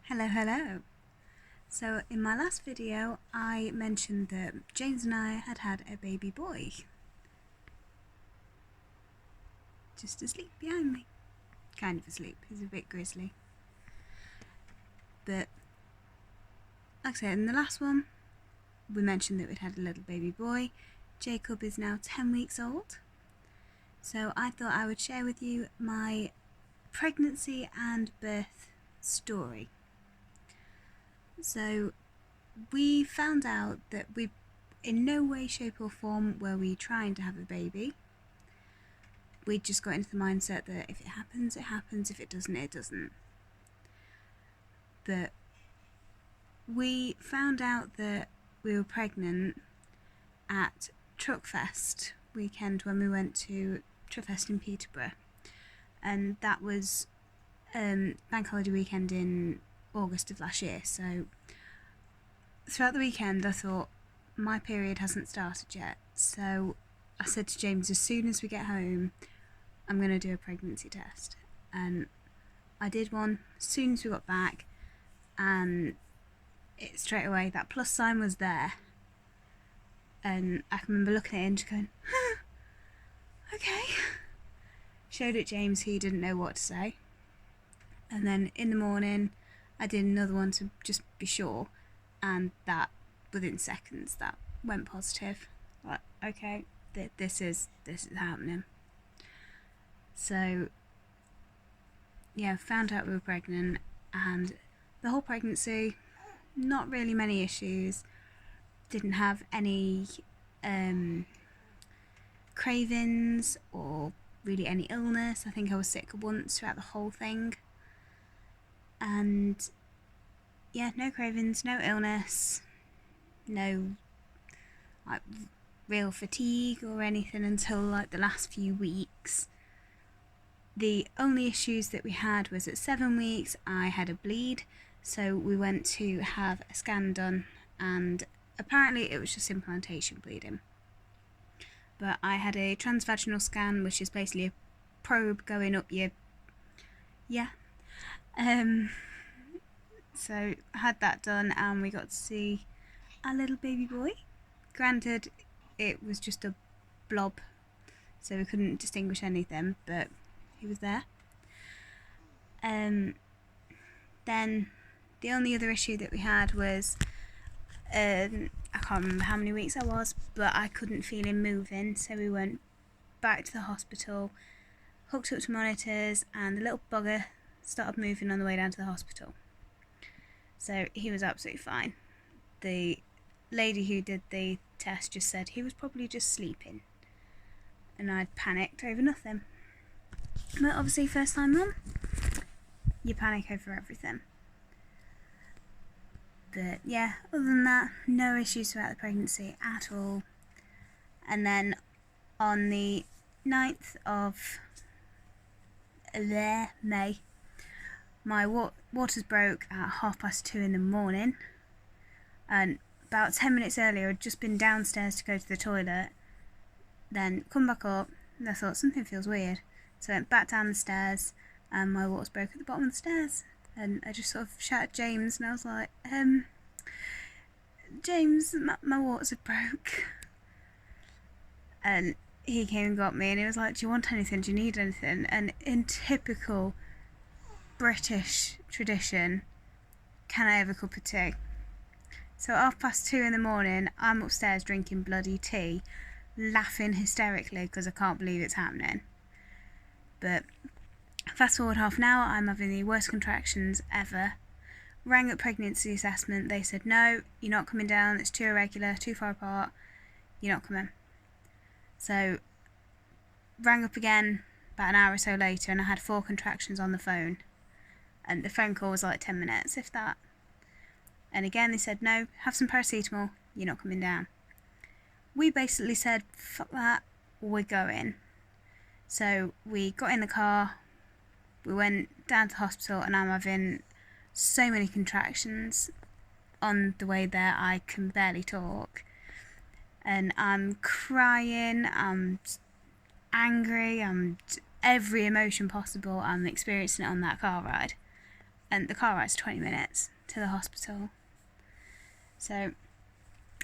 Hello. So in my last video I mentioned that James and I had had a baby boy. Just asleep behind me. Kind of asleep, he's a bit grizzly. But like I said, in the last one we mentioned that we'd had a little baby boy. Jacob is now 10 weeks old. So I thought I would share with you my pregnancy and birth story. So we found out that we, in no way, shape or form were we trying to have a baby. We just got into the mindset that if it happens, it happens. If it doesn't, it doesn't. But we found out that we were pregnant at Truckfest weekend when we went to Truckfest in Peterborough. And that was bank holiday weekend in August of last year. So throughout the weekend I thought, my period hasn't started yet, so I said to James, as soon as we get home I'm going to do a pregnancy test. And I did one as soon as we got back, and it straight away, that plus sign was there, and I can remember looking at it and just going, okay. Showed it James, he didn't know what to say. And then in the morning I did another one to just be sure, and that within seconds that went positive. Like, okay, this is happening. So yeah, found out we were pregnant, and the whole pregnancy, not really many issues. Didn't have any cravings or really any illness. I think I was sick once throughout the whole thing. And yeah, no cravings, no illness, no like real fatigue or anything until like the last few weeks. The only issues that we had was at 7 weeks I had a bleed, so we went to have a scan done, and apparently it was just implantation bleeding. But I had a transvaginal scan, which is basically a probe going up your so I had that done, and we got to see our little baby boy. Granted, it was just a blob, so we couldn't distinguish anything, but he was there. Then the only other issue that we had was, I can't remember how many weeks I was, but I couldn't feel him moving, so we went back to the hospital, hooked up to monitors, and the little bugger started moving on the way down to the hospital. So he was absolutely fine. The lady who did the test just said he was probably just sleeping, and I'd panicked over nothing. But obviously, first time mum, you panic over everything. But yeah, other than that, no issues throughout the pregnancy at all. And then on the 9th of May, my waters broke at 2:30 in the morning, and about 10 minutes earlier I'd just been downstairs to go to the toilet, then come back up, and I thought something feels weird, so I went back down the stairs, and my waters broke at the bottom of the stairs. And I just sort of shouted James, and I was like, James, my waters have broke. And he came and got me, and he was like, do you want anything, do you need anything? And in typical British tradition, can I have a cup of tea? So at 2:30 in the morning, I'm upstairs drinking bloody tea, laughing hysterically because I can't believe it's happening. But fast forward half an hour, I'm having the worst contractions ever. Rang up pregnancy assessment, they said, no, you're not coming down, it's too irregular, too far apart, you're not coming. So rang up again about an hour or so later, and I had 4 contractions on the phone, and the phone call was like 10 minutes, if that. And again they said, no, have some paracetamol, you're not coming down. We basically said, fuck that, we're going. So we got in the car, we went down to the hospital, and I'm having so many contractions. On the way there I can barely talk, and I'm crying, I'm angry, I'm every emotion possible. I'm experiencing it on that car ride. and the car ride's 20 minutes to the hospital. So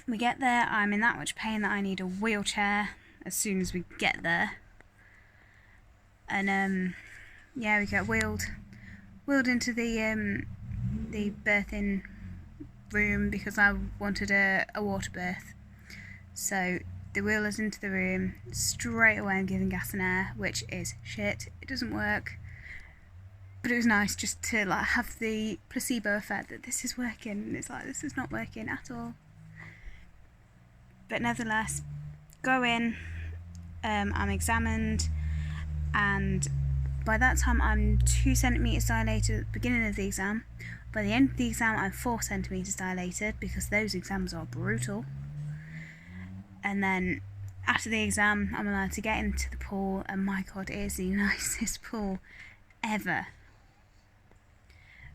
we get there, I'm in that much pain that I need a wheelchair as soon as we get there. And we get wheeled into the birthing room because I wanted a water birth. So they wheel us into the room. Straight away I'm giving gas and air, which is shit. It doesn't work. But it was nice just to like have the placebo effect that this is working, and it's like this is not working at all. But nevertheless, go in, I'm examined, and by that time I'm 2 centimetres dilated at the beginning of the exam. By the end of the exam I'm 4 centimetres dilated because those exams are brutal. And then after the exam I'm allowed to get into the pool, and my god, it is the nicest pool ever.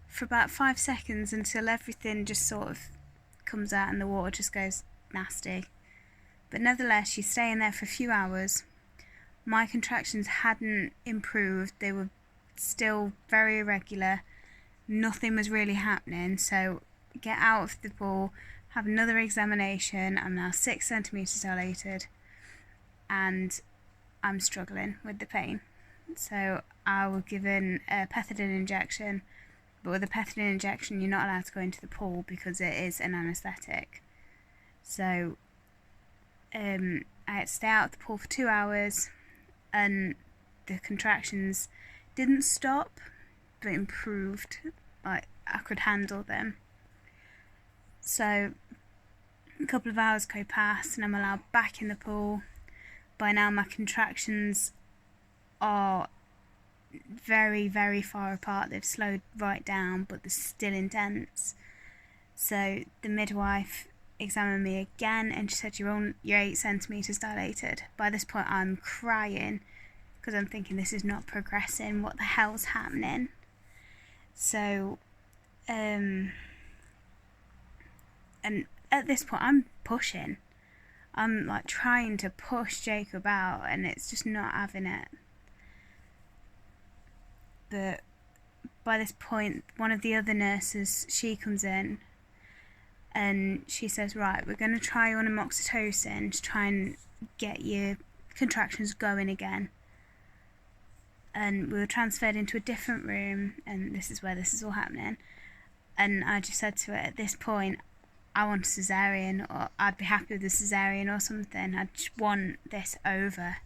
For about 5 seconds until everything just sort of comes out and the water just goes nasty. But nevertheless, you stay in there for a few hours. My contractions hadn't improved, they were still very irregular. Nothing was really happening, so get out of the pool, have another examination. I'm now 6 centimetres dilated and I'm struggling with the pain. So I was given a pethidine injection, but with a pethidine injection you're not allowed to go into the pool because it is an anaesthetic. So I had to stay out of the pool for 2 hours, and the contractions didn't stop but improved. Like, I could handle them. So a couple of hours go past and I'm allowed back in the pool. By now my contractions are very, very far apart. They've slowed right down, but they're still intense. So the midwife examined me again and she said, you're 8 centimetres dilated. By this point I'm crying because I'm thinking this is not progressing, what the hell's happening? So and at this point I'm pushing, I'm like trying to push Jacob out and it's just not having it. But by this point one of the other nurses, she comes in and she says, right, we're going to try you on amoxicillin to try and get your contractions going again. And we were transferred into a different room, and this is where this is all happening. And I just said to her, at this point, I want a cesarean, or I'd be happy with a cesarean or something. I just want this over.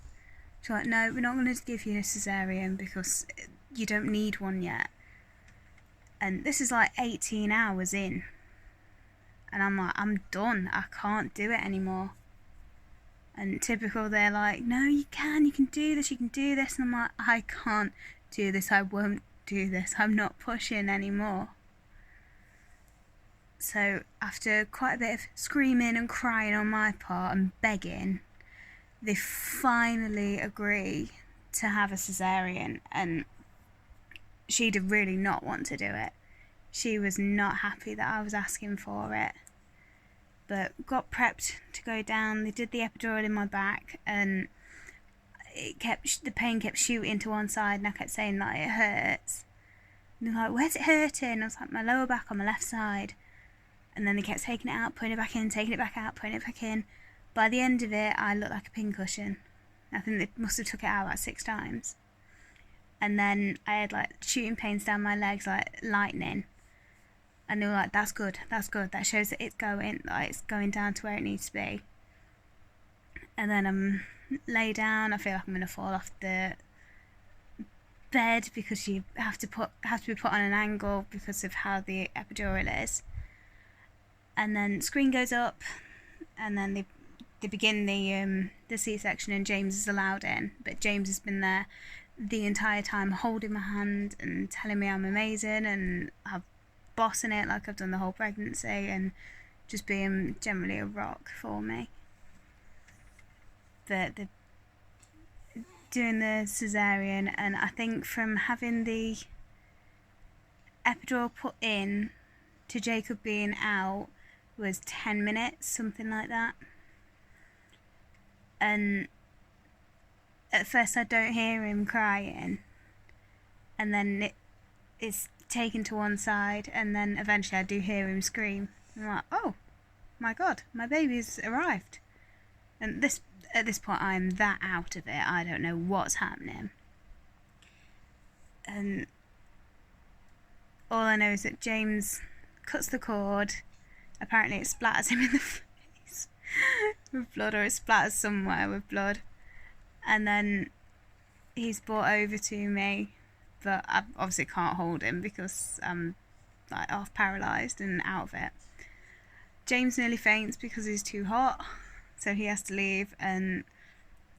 She's like, no, we're not going to give you a cesarean because you don't need one yet. And this is like 18 hours in. And I'm like, I'm done. I can't do it anymore. And typical, they're like, no, you can do this, you can do this. And I'm like, I can't do this, I won't do this, I'm not pushing anymore. So after quite a bit of screaming and crying on my part and begging, they finally agree to have a cesarean. And she did really not want to do it. She was not happy that I was asking for it. But got prepped to go down. They did the epidural in my back, and the pain kept shooting to one side, and I kept saying that it hurts. And they're like, where's it hurting? I was like, my lower back on my left side. And then they kept taking it out, putting it back in, taking it back out, putting it back in. By the end of it, I looked like a pincushion. I think they must have took it out like 6 times. And then I had like shooting pains down my legs like lightning. And they were like, that's good, that shows that it's going down to where it needs to be. And then I'm lay down, I feel like I'm going to fall off the bed because you have to be put on an angle because of how the epidural is. And then screen goes up, and then they begin the C-section, and James is allowed in. But James has been there the entire time holding my hand and telling me I'm amazing and I'm bossing it like I've done the whole pregnancy, and just being generally a rock for me. But they're doing the cesarean, and I think from having the epidural put in to Jacob being out was 10 minutes, something like that. And at first I don't hear him crying, and then it's taken to one side, and then eventually I do hear him scream. I'm like, oh my god, my baby's arrived. And at this point I'm that out of it, I don't know what's happening. And all I know is that James cuts the cord. Apparently it splatters him in the face with blood, or it splatters somewhere with blood. And then he's brought over to me, but I obviously can't hold him because I'm like half paralysed and out of it. James nearly faints because he's too hot, so he has to leave, and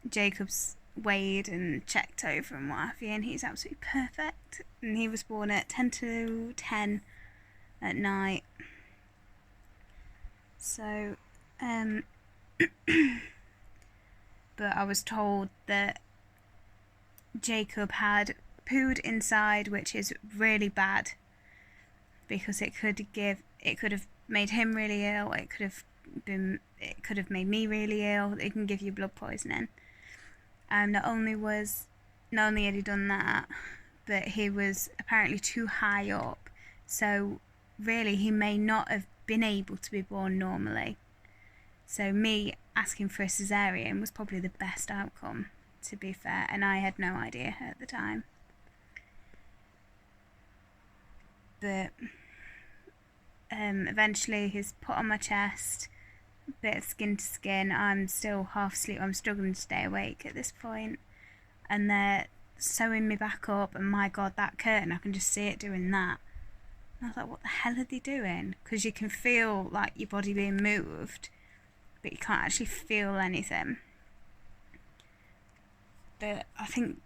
Jacob's weighed and checked over and what have you, and he's absolutely perfect. And he was born at 10 to 10 at night. So, but I was told that Jacob had pooed inside, which is really bad because it could have made him really ill. It could have made me really ill. It can give you blood poisoning. Not only had he done that, but he was apparently too high up, so really he may not have been able to be born normally. So me asking for a cesarean was probably the best outcome, to be fair, and I had no idea at the time. But eventually he's put on my chest, a bit of skin to skin. I'm still half asleep, I'm struggling to stay awake at this point, and they're sewing me back up, and my god, that curtain, I can just see it doing that. And I was like, what the hell are they doing? Because you can feel like your body being moved, but you can't actually feel anything. But I think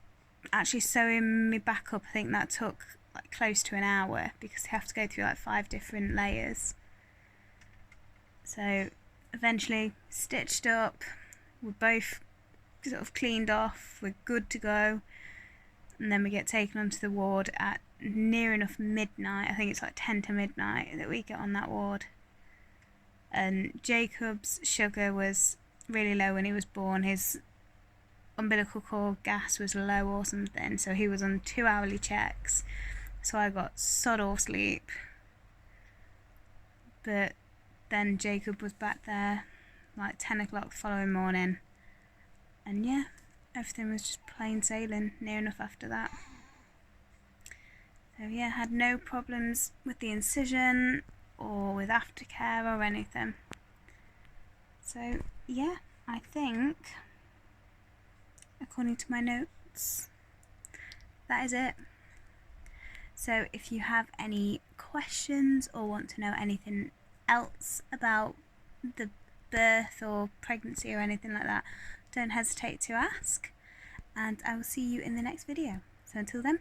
actually sewing me back up, I think that took like close to an hour, because they have to go through like 5 different layers. So eventually stitched up, we're both sort of cleaned off, we're good to go, and then we get taken onto the ward at near enough midnight. I think it's like 10 to midnight that we get on that ward. And Jacob's sugar was really low when he was born. His umbilical cord gas was low or something, so he was on 2 hourly checks, so I got sod all sleep. But then Jacob was back there like 10 o'clock the following morning, and yeah, everything was just plain sailing near enough after that. So yeah, had no problems with the incision or with aftercare or anything. So yeah, I think, according to my notes, that is it. So if you have any questions or want to know anything else about the birth or pregnancy or anything like that, don't hesitate to ask, and I will see you in the next video. So until then,